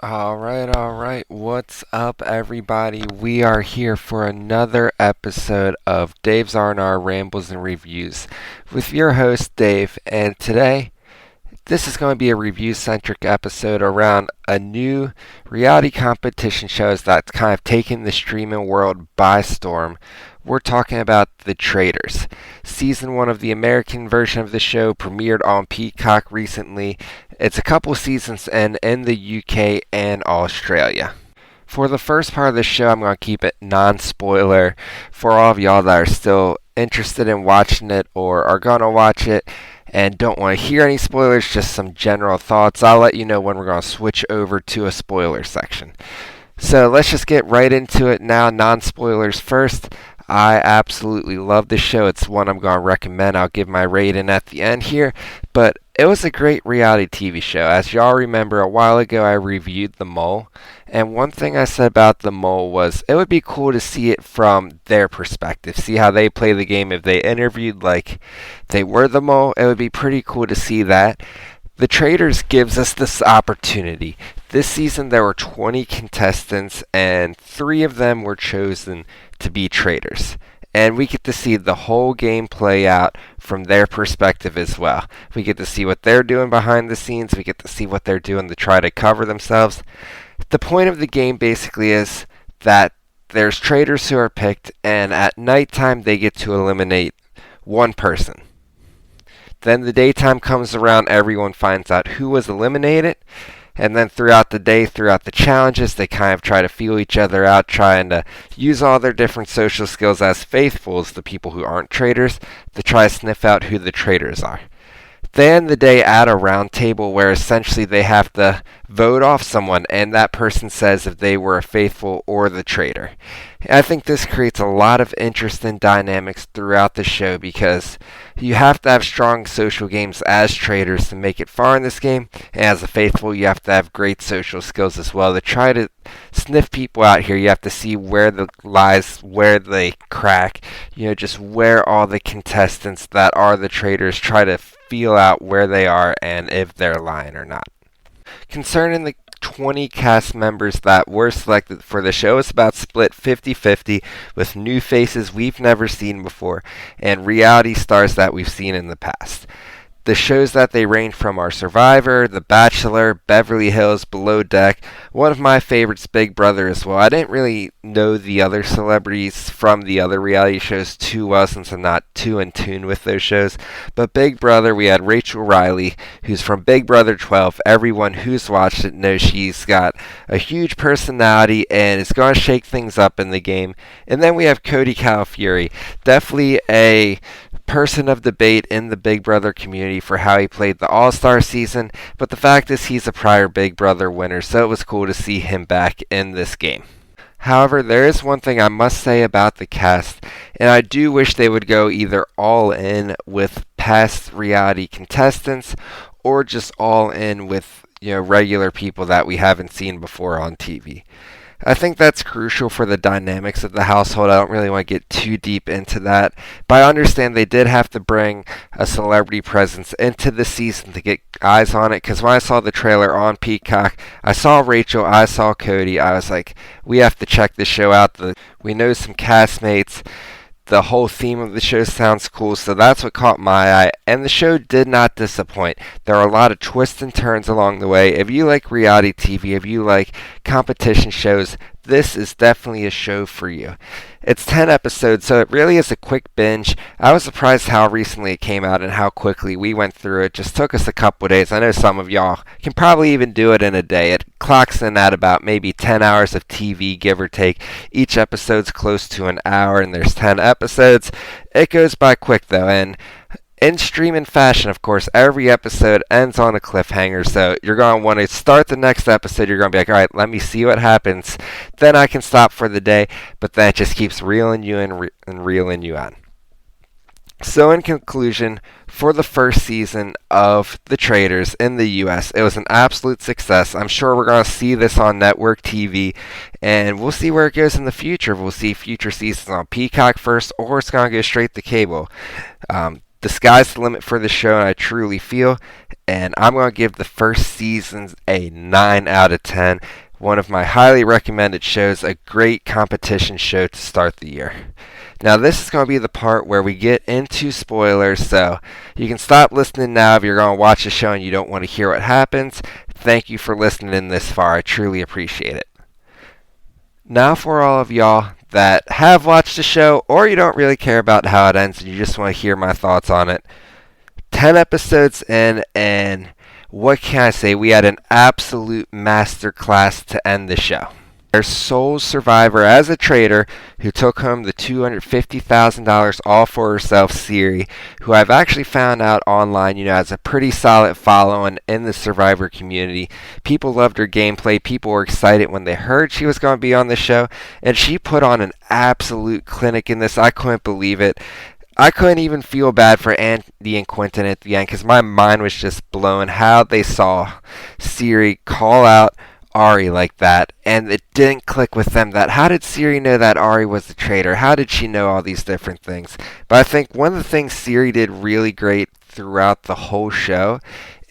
All right. What's up, everybody? We are here for another episode of Dave's R&R Rambles and Reviews with your host, Dave. And today, this is going to be a review-centric episode around a new reality competition shows that's kind of taken the streaming world by storm. We're talking about The Traitors. Season 1 of the American version of the show premiered on Peacock recently. It's a couple seasons in the UK and Australia. For the first part of the show, I'm going to keep it non-spoiler for all of y'all that are still interested in watching it or are going to watch it and don't want to hear any spoilers, just some general thoughts. I'll let you know when we're going to switch over to a spoiler section. So let's just get right into it now, non-spoilers first. I absolutely love this show. It's one I'm going to recommend. I'll give my rating at the end here. But it was a great reality TV show. As y'all remember, a while ago I reviewed The Mole. And one thing I said about The Mole was it would be cool to see it from their perspective. See how they play the game. If they interviewed like they were The Mole, it would be pretty cool to see that. The Traitors gives us this opportunity. This season there were 20 contestants and 3 of them were chosen to be traitors. And we get to see the whole game play out from their perspective as well. We get to see what they're doing behind the scenes. We get to see what they're doing to try to cover themselves. The point of the game basically is that there's traitors who are picked, and at nighttime they get to eliminate one person. Then the daytime comes around, everyone finds out who was eliminated, and then throughout the day, throughout the challenges, they kind of try to feel each other out, trying to use all their different social skills as faithful as the people who aren't traitors to try to sniff out who the traitors are. They end the day at a round table where essentially they have to vote off someone, and that person says if they were a faithful or the traitor. I think this creates a lot of interesting dynamics throughout the show because you have to have strong social games as traitors to make it far in this game, and as a faithful you have to have great social skills as well to try to sniff people out here. You have to see where the lies, where they crack, just where all the contestants that are the traitors try to feel out where they are and if they're lying or not. Concerning the 20 cast members that were selected for the show, it's about split 50-50 with new faces we've never seen before and reality stars that we've seen in the past. The shows that they range from are Survivor, The Bachelor, Beverly Hills, Below Deck. One of my favorites, Big Brother as well. I didn't really know the other celebrities from the other reality shows too well since I'm not too in tune with those shows. But Big Brother, we had Rachel Riley, who's from Big Brother 12. Everyone who's watched it knows she's got a huge personality and is going to shake things up in the game. And then we have Cody Calafiore, definitely a person of debate in the Big Brother community for how he played the All-Star season, but the fact is he's a prior Big Brother winner, so it was cool to see him back in this game. However, there is one thing I must say about the cast, and I do wish they would go either all in with past reality contestants or just all in with regular people that we haven't seen before on TV. I think that's crucial for the dynamics of the household. I don't really want to get too deep into that. But I understand they did have to bring a celebrity presence into the season to get eyes on it. Because when I saw the trailer on Peacock, I saw Rachel, I saw Cody. I was like, we have to check this show out. We know some castmates. The whole theme of the show sounds cool, so that's what caught my eye. And the show did not disappoint. There are a lot of twists and turns along the way. If you like reality TV, if you like competition shows, this is definitely a show for you. It's 10 episodes, so it really is a quick binge. I was surprised how recently it came out and how quickly we went through it. It just took us a couple days. I know some of y'all can probably even do it in a day. It clocks in at about maybe 10 hours of TV, give or take. Each episode's close to an hour, and there's 10 episodes. It goes by quick, though, and in streaming fashion, of course, every episode ends on a cliffhanger, so you're going to want to start the next episode. You're going to be like, all right, let me see what happens. Then I can stop for the day, but then it just keeps reeling you in and reeling you on. So in conclusion, for the first season of The Traitors in the US, it was an absolute success. I'm sure we're going to see this on network TV, and we'll see where it goes in the future. We'll see future seasons on Peacock first, or it's going to go straight to cable. The sky's the limit for the show, and I truly feel. and I'm going to give the first season a 9 out of 10. One of my highly recommended shows, a great competition show to start the year. Now, this is going to be the part where we get into spoilers, so you can stop listening now if you're going to watch the show and you don't want to hear what happens. Thank you for listening in this far. I truly appreciate it. Now, for all of y'all that have watched the show or you don't really care about how it ends and you just want to hear my thoughts on it, 10 episodes in, and what can I say? We had an absolute masterclass to end the show. Their sole survivor as a traitor who took home the $250,000 all for herself, Siri, who I've actually found out online, has a pretty solid following in the survivor community. People loved her gameplay. People were excited when they heard she was going to be on the show, and she put on an absolute clinic in this. I couldn't believe it. I couldn't even feel bad for Andy and Quentin at the end because my mind was just blown how they saw Siri call out Ari like that, and it didn't click with them that how did Siri know that Ari was the traitor? How did she know all these different things? But I think one of the things Siri did really great throughout the whole show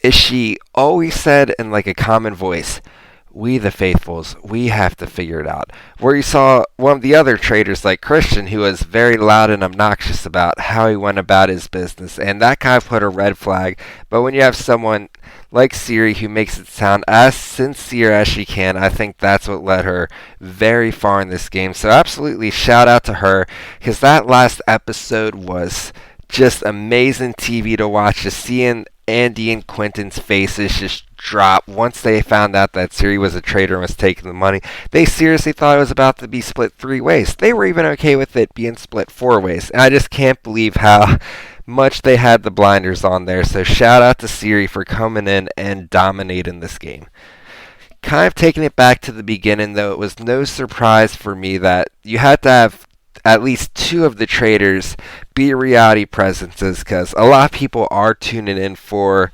is she always said in like a common voice, "We the faithfuls, we have to figure it out." Where you saw one of the other traitors like Christian who was very loud and obnoxious about how he went about his business, and that kind of put a red flag. But when you have someone like Siri who makes it sound as sincere as she can, I think that's what led her very far in this game. So absolutely shout out to her, because that last episode was just amazing TV to watch, just seeing Andy and Quentin's faces just drop once they found out that Siri was a traitor and was taking the money. They seriously thought it was about to be split 3 ways. They were even okay with it being split 4 ways. And I just can't believe how much they had the blinders on there. So shout out to Siri for coming in and dominating this game. Kind of taking it back to the beginning, though, it was no surprise for me that you had to have at least 2 of the traitors be reality presences, because a lot of people are tuning in for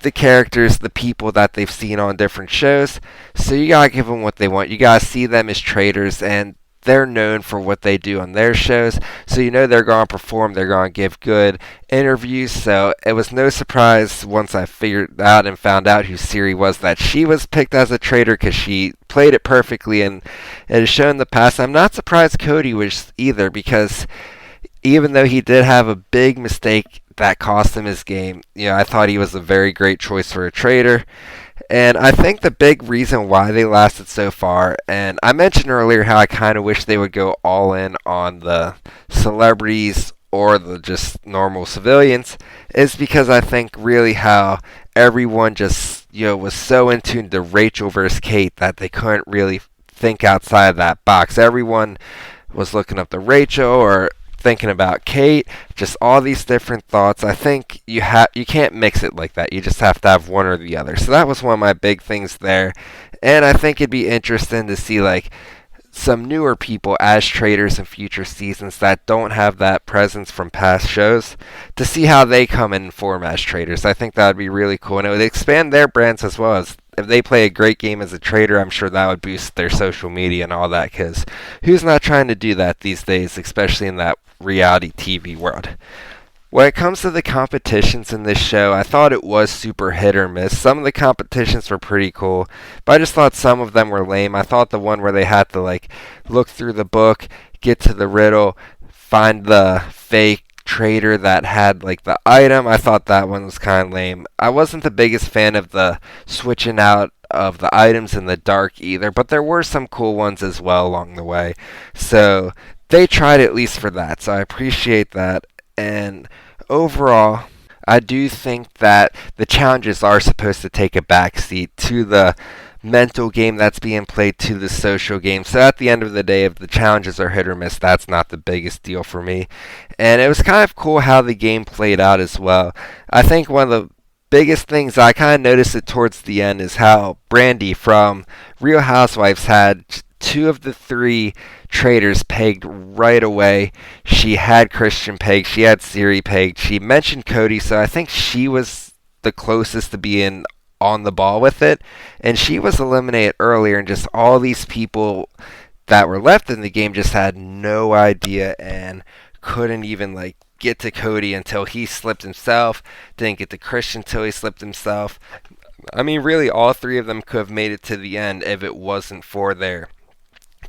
the characters, the people that they've seen on different shows. So you gotta give them what they want. You gotta see them as traitors, and they're known for what they do on their shows. So they're gonna perform. They're gonna give good interviews. So it was no surprise once I figured out and found out who Siri was that she was picked as a traitor, because she played it perfectly, and it has shown in the past. I'm not surprised Cody was either, because even though he did have a big mistake that cost him his game, I thought he was a very great choice for a traitor. And I think the big reason why they lasted so far, and I mentioned earlier how I kind of wish they would go all in on the celebrities or the just normal civilians, is because I think really how everyone just, was so in tune to Rachel versus Kate that they couldn't really think outside of that box. Everyone was looking up to Rachel or thinking about Kate, just all these different thoughts. I think you can't mix it like that. You just have to have one or the other. So that was one of my big things there. And I think it'd be interesting to see like some newer people as traitors in future seasons that don't have that presence from past shows, to see how they come in and form as traitors. I think that would be really cool, and it would expand their brands as well. As if they play a great game as a traitor, I'm sure that would boost their social media and all that, because who's not trying to do that these days, especially in that reality TV world. When it comes to the competitions in this show, I thought it was super hit or miss. Some of the competitions were pretty cool, but I just thought some of them were lame. I thought the one where they had to like look through the book, get to the riddle, find the fake traitor that had like the item, I thought that one was kind of lame. I wasn't the biggest fan of the switching out of the items in the dark either, but there were some cool ones as well along the way. So they tried at least for that, so I appreciate that. And overall, I do think that the challenges are supposed to take a backseat to the mental game that's being played, to the social game. So at the end of the day, if the challenges are hit or miss, that's not the biggest deal for me. And it was kind of cool how the game played out as well. I think one of the biggest things I kind of noticed it towards the end is how Brandy from Real Housewives had 2 of the 3 traitors pegged right away. She had Christian pegged, she had Siri pegged, she mentioned Cody, so I think she was the closest to being on the ball with it, and she was eliminated earlier, and just all these people that were left in the game just had no idea and couldn't even like get to Cody until he slipped himself, didn't get to Christian until he slipped himself. I mean, really, all three of them could have made it to the end if it wasn't for their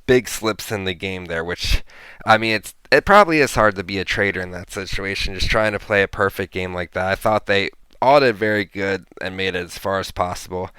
big slips in the game there, which, I mean, it probably is hard to be a traitor in that situation, just trying to play a perfect game like that. I thought they all did very good and made it as far as possible.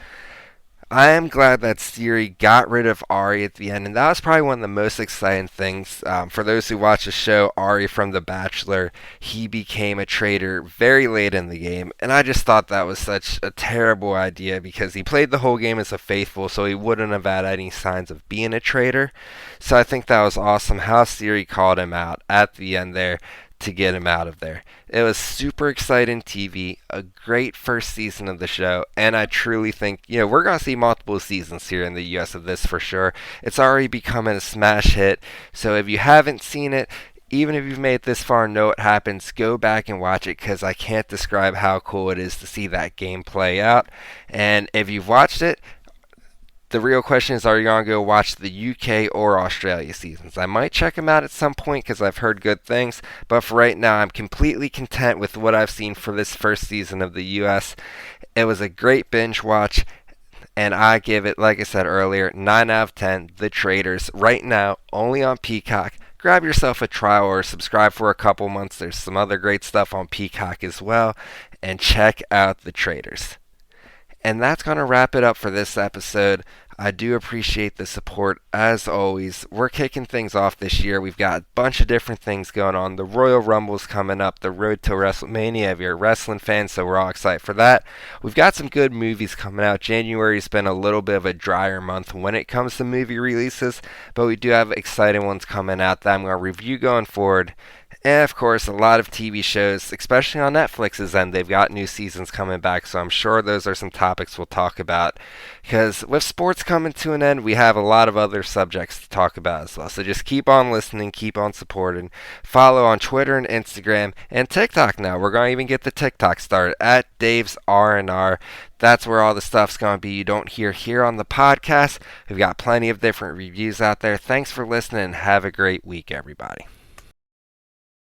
I am glad that Siri got rid of Ari at the end, and that was probably one of the most exciting things. For those who watch the show, Ari from The Bachelor, he became a traitor very late in the game, and I just thought that was such a terrible idea because he played the whole game as a faithful, so he wouldn't have had any signs of being a traitor. So I think that was awesome how Siri called him out at the end there to get him out of there. It was super exciting TV, a great first season of the show, and I truly think, we're going to see multiple seasons here in the US of this for sure. It's already becoming a smash hit, so if you haven't seen it, even if you've made it this far and know what happens, go back and watch it because I can't describe how cool it is to see that game play out. And if you've watched it, the real question is, are you going to go watch the UK or Australia seasons? I might check them out at some point because I've heard good things, but for right now, I'm completely content with what I've seen for this first season of the US. It was a great binge watch, and I give it, like I said earlier, 9 out of 10, The Traitors, right now, only on Peacock. Grab yourself a trial or subscribe for a couple months. There's some other great stuff on Peacock as well, and check out The Traitors. And that's going to wrap it up for this episode. I do appreciate the support as always. We're kicking things off this year. We've got a bunch of different things going on. The Royal Rumble's coming up, the road to WrestleMania if you're a wrestling fan, so we're all excited for that. We've got some good movies coming out. January's been a little bit of a drier month when it comes to movie releases, but we do have exciting ones coming out that I'm going to review going forward. And of course, a lot of TV shows, especially on Netflix's end, they've got new seasons coming back, so I'm sure those are some topics we'll talk about. Because with sports coming to an end, we have a lot of other subjects to talk about as well. So just keep on listening, keep on supporting. Follow on Twitter and Instagram and TikTok now. We're going to even get the TikTok started at Dave's R&R. That's where all the stuff's going to be you don't hear here on the podcast. We've got plenty of different reviews out there. Thanks for listening and have a great week, everybody.